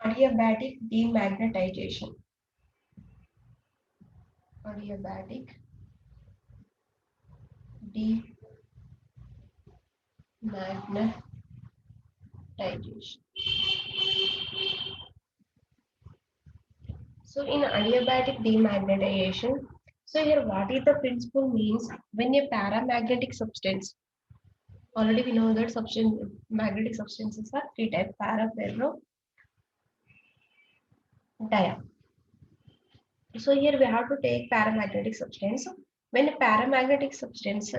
Adiabatic demagnetization. Adiabatic demagnetization. So in adiabatic demagnetization, so here what is the principle means when a paramagnetic substance, already we know that substance magnetic substances are three types: para, ferro, dia. So here we have to take paramagnetic substance. When a paramagnetic substance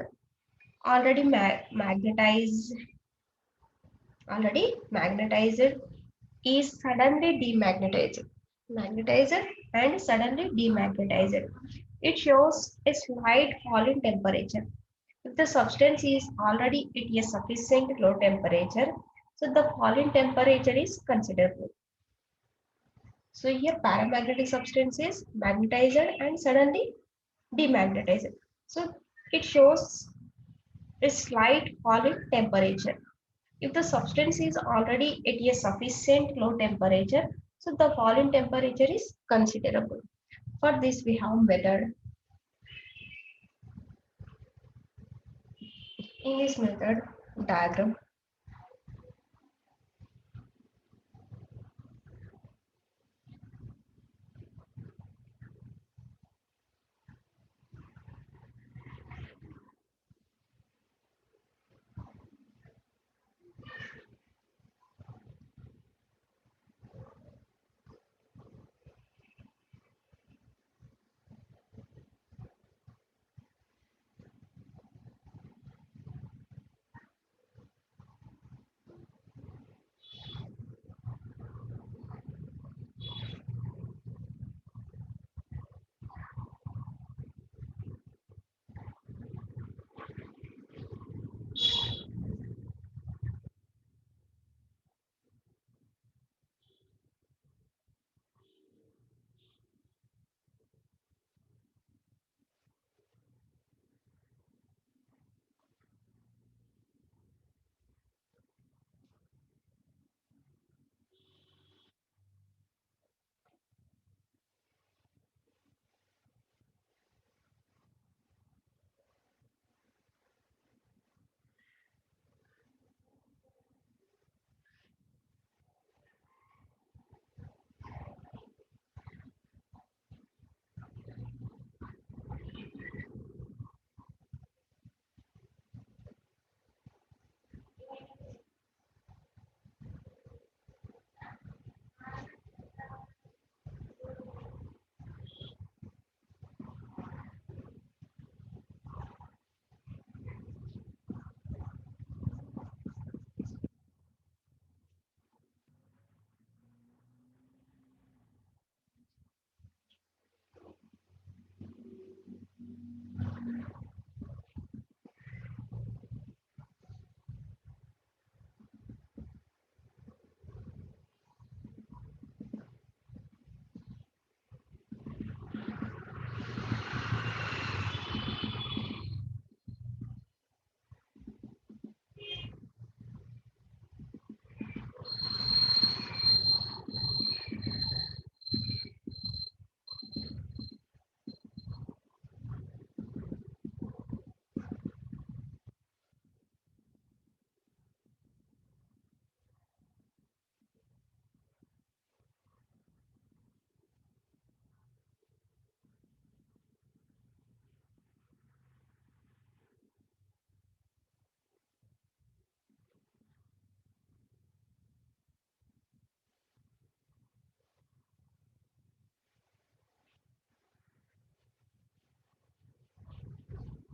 already magnetized is suddenly demagnetized. Magnetized and suddenly demagnetized. It shows a slight fall in temperature. If the substance is already at a sufficient low temperature, so the fall in temperature is considerable. So here paramagnetic substance is magnetized and suddenly demagnetized. So it shows a slight fall in temperature. If the substance is already at a sufficient low temperature, so the fall in temperature is considerable. For this we have method. In this method diagram,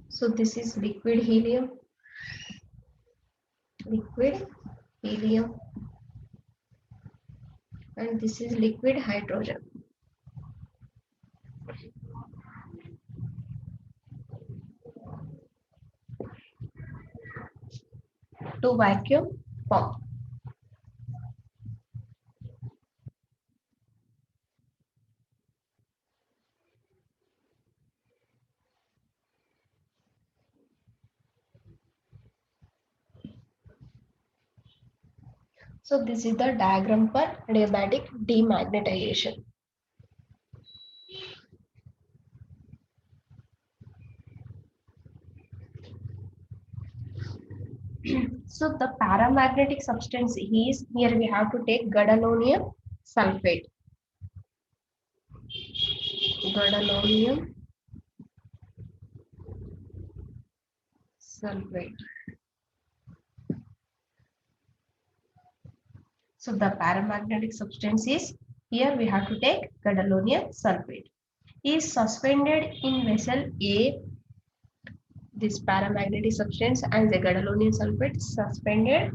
so this is liquid helium, and this is liquid hydrogen. To vacuum pump. So this is the diagram for adiabatic demagnetization. So the paramagnetic substance is, here we have to take gadolinium sulfate. Gadolinium sulfate. So the paramagnetic substance is, here we have to take gadolinium sulfate. Is suspended in vessel A. This paramagnetic substance and the gadolinium sulfate suspended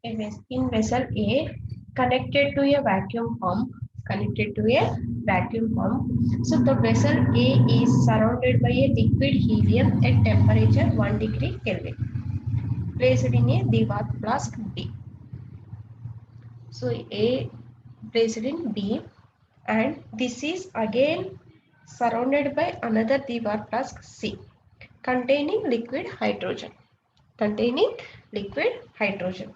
in vessel A, connected to a vacuum pump. Connected to a vacuum pump. So the vessel A is surrounded by a liquid helium at temperature 1 degree Kelvin, placed in a Dewar flask D. So A placed in D, and this is again surrounded by another Dewar flask C, containing liquid hydrogen. Containing liquid hydrogen.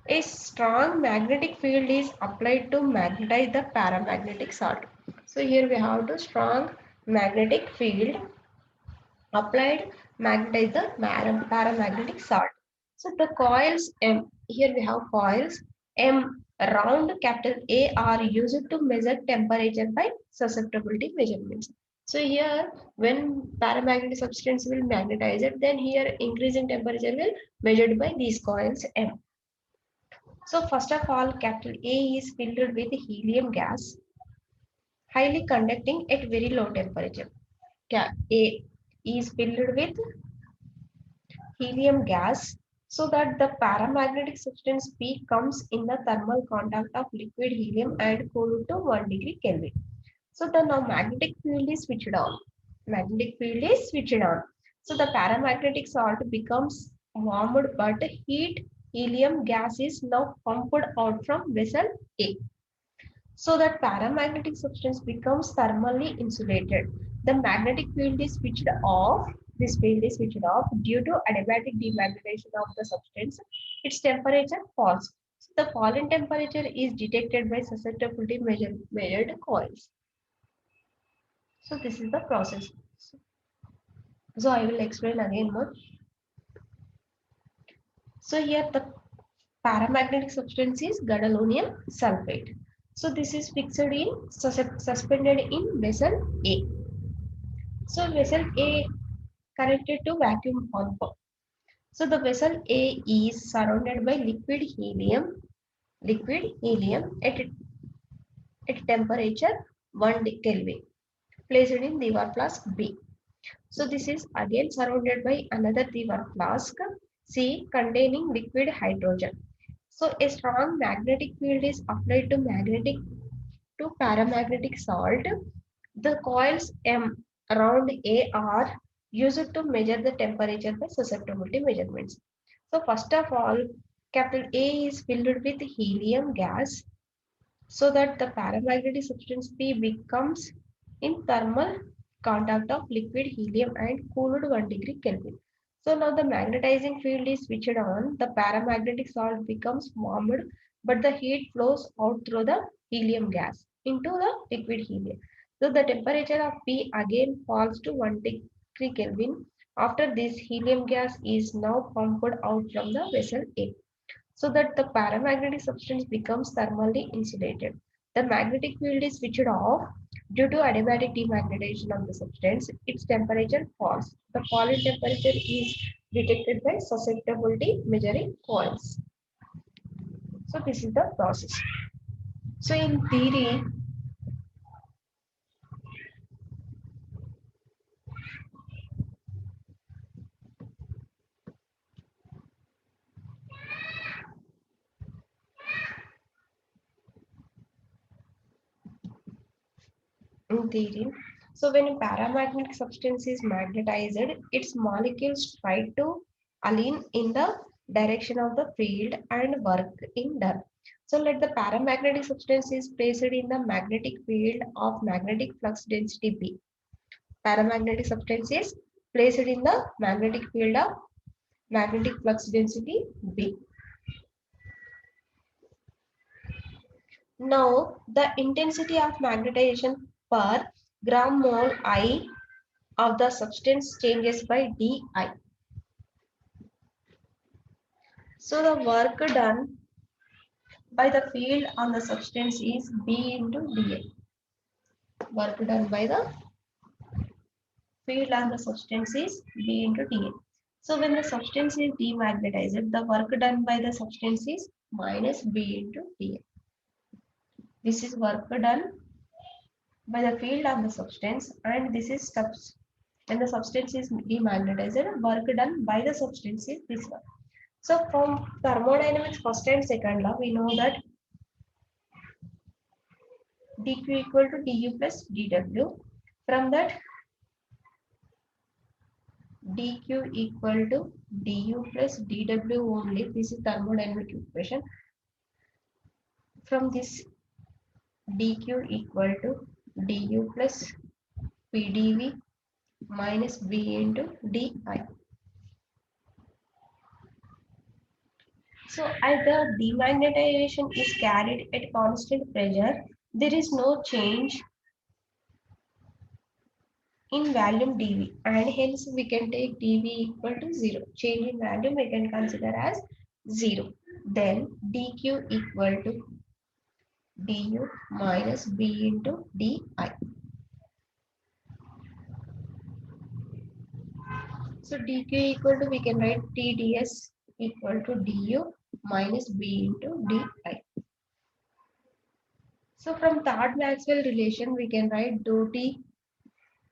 A strong magnetic field is applied to magnetize the paramagnetic salt. So here we have the strong magnetic field applied magnetize the paramagnetic salt. So the coils M, here we have coils M round capital A are used to measure temperature by susceptibility measurements. So here when paramagnetic substance will magnetize it, then here increasing temperature will measured by these coils M. So first of all, capital A is filled with helium gas, highly conducting at very low temperature. A is filled with helium gas so that the paramagnetic substance P comes in the thermal contact of liquid helium and cooled to 1 degree Kelvin. So the now magnetic field is switched on. Magnetic field is switched on. So the paramagnetic salt becomes warmed, but heat helium gas is now pumped out from vessel A. So that paramagnetic substance becomes thermally insulated. The magnetic field is switched off. This field is switched off due to adiabatic demagnetization of the substance. Its temperature falls. So the fall in temperature is detected by susceptibility measured coils. So this is the process. So I will explain again more. So here the paramagnetic substance is gadolinium sulfate. So this is fixed in suspended in vessel A. So vessel A connected to vacuum pump. So the vessel A is surrounded by liquid helium at temperature 1 Kelvin, placed in Dewar flask B. So this is again surrounded by another Dewar flask C containing liquid hydrogen. So a strong magnetic field is applied to paramagnetic salt. The coils M around A are used to measure the temperature by susceptibility measurements. So first of all, capital A is filled with helium gas so that the paramagnetic substance P becomes in thermal contact of liquid helium and cooled 1 degree Kelvin. So now the magnetizing field is switched on, the paramagnetic salt becomes warmed, but the heat flows out through the helium gas into the liquid helium. So the temperature of P again falls to 1 degree Kelvin. After this, helium gas is now pumped out from the vessel A so that the paramagnetic substance becomes thermally insulated. The magnetic field is switched off due to adiabatic demagnetization of the substance. Its temperature falls. The fall in temperature is detected by susceptibility measuring coils. So this is the process. So in theory, so when a paramagnetic substance is magnetized, its molecules try to align in the direction of the field and work in done. So let the paramagnetic substance is placed in the magnetic field of magnetic flux density B. Paramagnetic substance is placed in the magnetic field of magnetic flux density B. Now the intensity of magnetization per gram mole I of the substance changes by di. So the work done by the field on the substance is B into dA. Work done by the field on the substance is B into dA. So when the substance is demagnetized, the work done by the substance is minus B into dA. This is work done by the field on the substance, and this is steps. When the substance is demagnetized, work done by the substance is this one. So from thermodynamics first and second law, we know that dq equal to du plus dw. From that, dq equal to du plus dw only. This is thermodynamic equation. From this, dq equal to du plus pdv minus b into di. So as the demagnetization is carried at constant pressure, there is no change in volume dv, and hence we can take dv equal to 0. Change in volume we can consider as 0. Then dq equal to du minus b into di. So dq equal to, we can write tds equal to du minus b into di. So from third Maxwell relation we can write dou t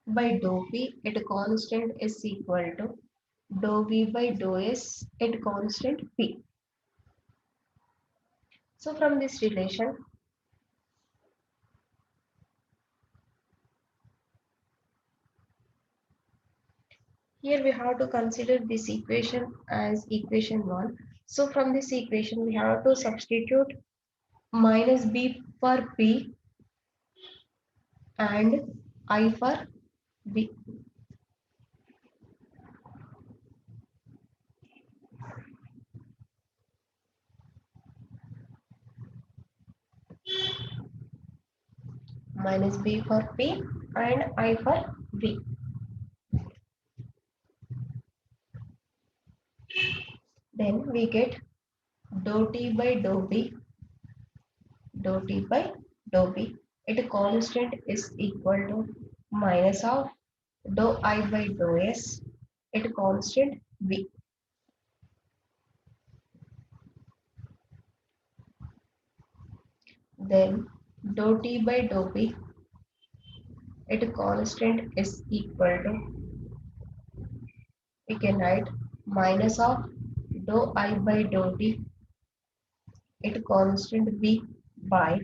by dou p at constant s equal to dou v by dou s at constant p. So from this relation, here we have to consider this equation as equation 1. So from this equation we have to substitute minus b for p and I for b. Minus b for p and I for b. Then we get dou t by dou b, dou t by dou b at a constant is equal to minus of dou I by dou s at a constant b. Then dou t by dou b at a constant is equal to, we can write minus of dou I by dou t at a constant b by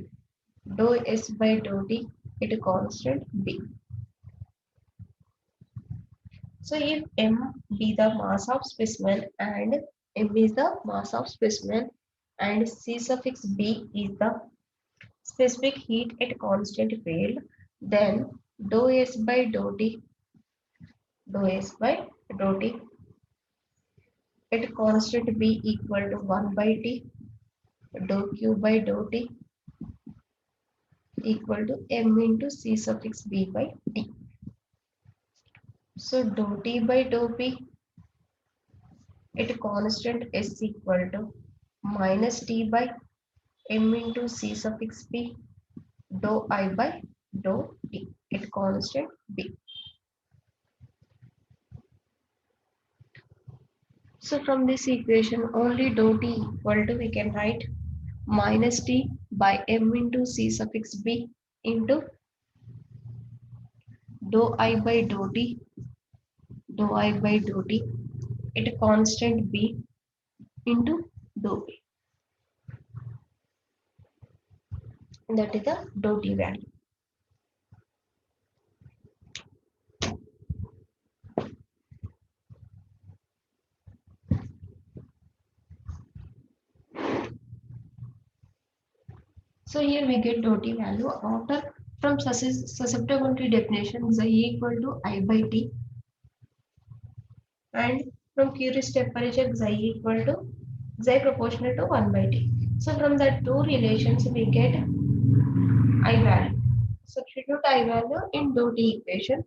dou s by dou t at a constant b. So if m be the mass of specimen and m is the mass of specimen and c suffix b is the specific heat at constant field, then dou s by dou t, dou s by dou t at constant b equal to 1 by t, dou q by dou t equal to m into c suffix b by t. So dou t by dou p at constant s equal to minus t by m into c suffix p dou I by dou t at constant b. So from this equation only dou t equal to, we can write minus t by m into c suffix b into dou I by dou t, dou I by dou t at constant b into dou p. That is the dou t value. So here we get dou t value after, from susceptibility definition xi equal to I by t, and from Curie's temperature xi equal to xi proportional to 1 by t. So from the two relations we get I value. Substitute I value in dot equation.